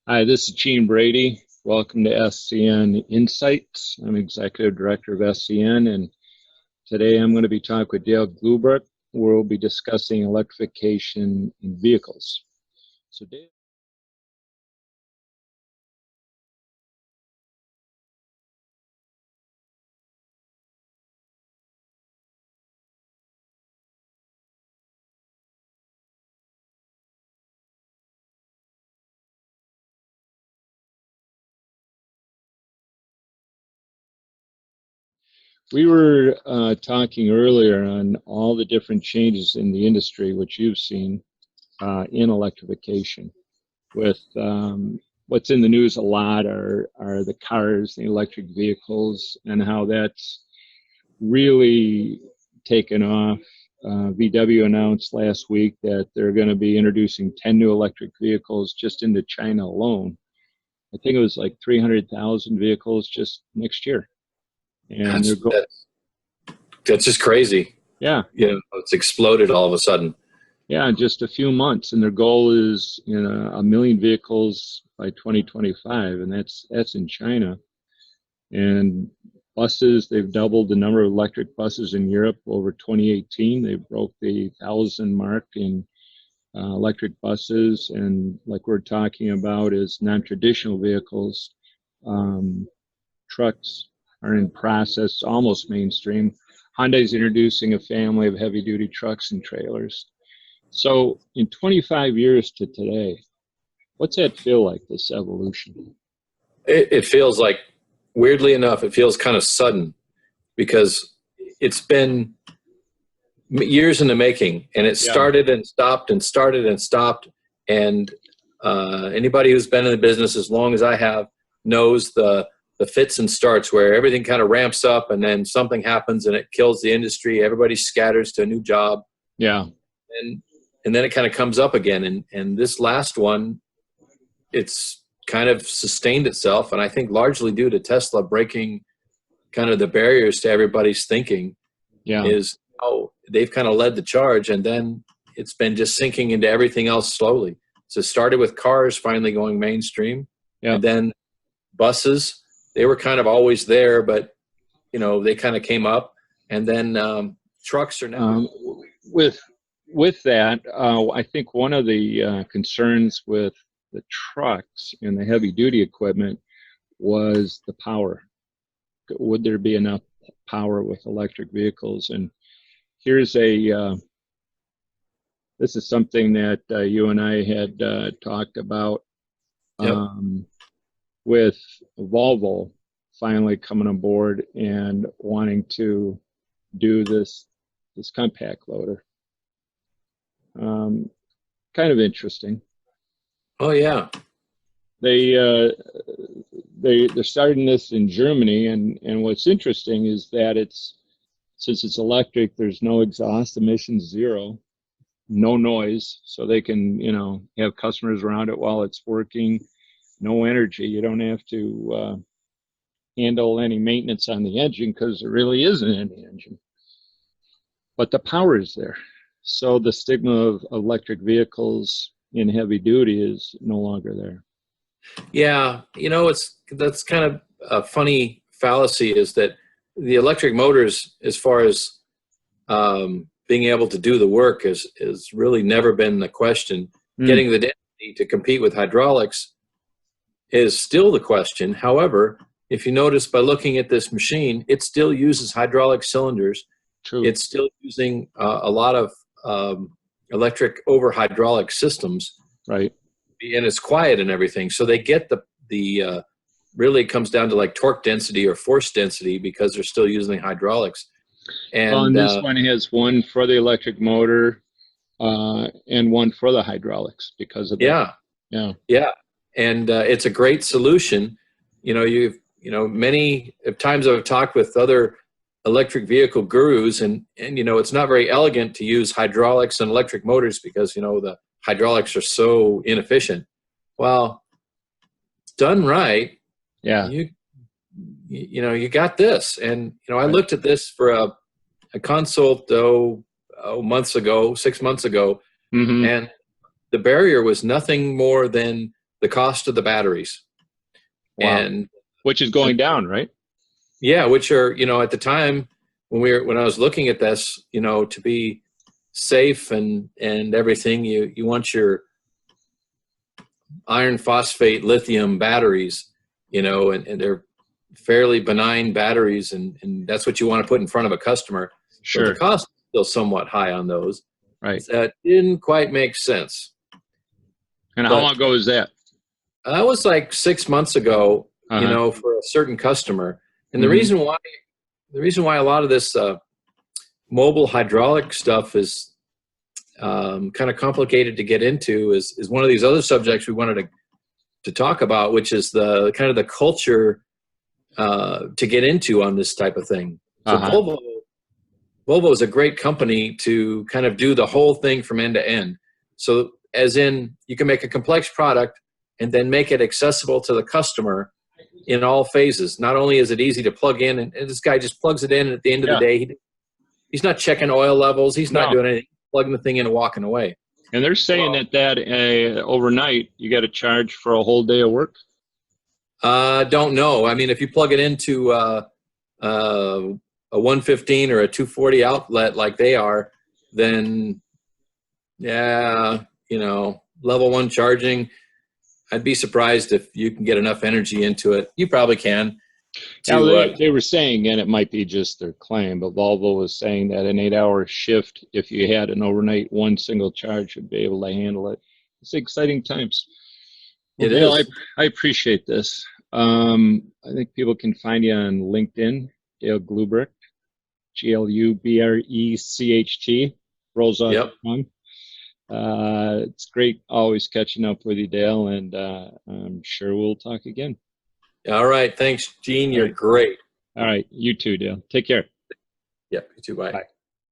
Hi, this is Gene Brady. Welcome to SCN Insights. I'm Executive Director of SCN, and today I'm going to be talking with Dale Glubrecht. We'll be discussing electrification in vehicles. So, Dale. We were talking earlier on all the different changes in the industry, which you've seen in electrification. With what's in the news a lot are the cars, the electric vehicles, and how that's really taken off. VW announced last week that they're going to be introducing 10 new electric vehicles just into China alone. I think it was like 300,000 vehicles just next year. And That's just crazy. Yeah. It's exploded all of a sudden. Yeah, in just a few months. And their goal is, 1 million vehicles by 2025, and that's in China. And buses, they've doubled the number of electric buses in Europe over 2018. They broke the 1,000 mark in electric buses. And like we're talking about is non-traditional vehicles. Trucks are in process, almost mainstream. Hyundai's introducing a family of heavy-duty trucks and trailers. So in 25 years to today, what's that feel like, this evolution? It feels like, weirdly enough, it feels kind of sudden because it's been years in the making, and it started and stopped and started and stopped. And anybody who's been in the business as long as I have knows the fits and starts where everything kind of ramps up and then something happens and it kills the industry. Everybody scatters to a new job. Yeah. And then it kind of comes up again. And this last one, it's kind of sustained itself. And I think largely due to Tesla breaking kind of the barriers to everybody's thinking is, they've kind of led the charge. And then it's been just sinking into everything else slowly. So it started with cars finally going mainstream. And then buses, they were kind of always there, but, they kind of came up. And then trucks are now. With that, I think one of the concerns with the trucks and the heavy-duty equipment was the power. Would there be enough power with electric vehicles? And here's this is something that you and I had talked about with Volvo finally coming on board and wanting to do this compact loader. Kind of interesting. Oh yeah, they're starting this in Germany, and what's interesting is that since it's electric, there's no exhaust emissions, zero, no noise, so they can have customers around it while it's working. No energy. You don't have to handle any maintenance on the engine because there really isn't any engine, but the power is there. So the stigma of electric vehicles in heavy duty is no longer there. Yeah, that's kind of a funny fallacy, is that the electric motors, as far as being able to do the work, is really never been the question. Getting the density to compete with hydraulics is still the question. However, if you notice by looking at this machine, it still uses hydraulic cylinders. True. It's still using a lot of electric over hydraulic systems, right? And it's quiet and everything. So they get the really it comes down to like torque density or force density because they're still using hydraulics. And this one has one for the electric motor and one for the hydraulics because of that. Yeah. And it's a great solution. Many times I've talked with other electric vehicle gurus, and it's not very elegant to use hydraulics and electric motors because the hydraulics are so inefficient. Well, done right, you got this. And I looked at this for a consult 6 months ago, and the barrier was nothing more than the cost of the batteries. Wow. And which is going down, right? yeah, which are, you know, at the time when I was looking at this, you know, to be safe and everything, you want your iron phosphate lithium batteries, you know, and they're fairly benign batteries, and that's what you want to put in front of a customer. Sure. So the cost is still somewhat high on those. Right. That didn't quite make sense. And how long ago was that? That was like 6 months ago, you know, for a certain customer. And the reason why a lot of this mobile hydraulic stuff is kind of complicated to get into is one of these other subjects we wanted to talk about, which is the kind of the culture to get into on this type of thing. So Volvo is a great company to kind of do the whole thing from end to end. So as in, you can make a complex product and then make it accessible to the customer in all phases. Not only is it easy to plug in, and this guy just plugs it in, and at the end of the day, he's not checking oil levels. He's not doing anything, plugging the thing in and walking away. And they're saying that overnight, you got to charge for a whole day of work? Don't know. I mean, if you plug it into a 115 or a 240 outlet like they are, then yeah, you know, level 1 charging, I'd be surprised if you can get enough energy into it. You probably can. They were saying, and it might be just their claim, but Volvo was saying that an 8-hour shift, if you had an overnight one single charge, would be able to handle it. It's exciting times. Well, Dale, I appreciate this. I think people can find you on LinkedIn, Dale Glubrecht, Glubrecht, rolls off the tongue. It's great always catching up with you, Dale, and I'm sure we'll talk again. All right. Thanks, Gene. You're great. All right. You too, Dale. Take care. Yep. You too. Bye. Bye.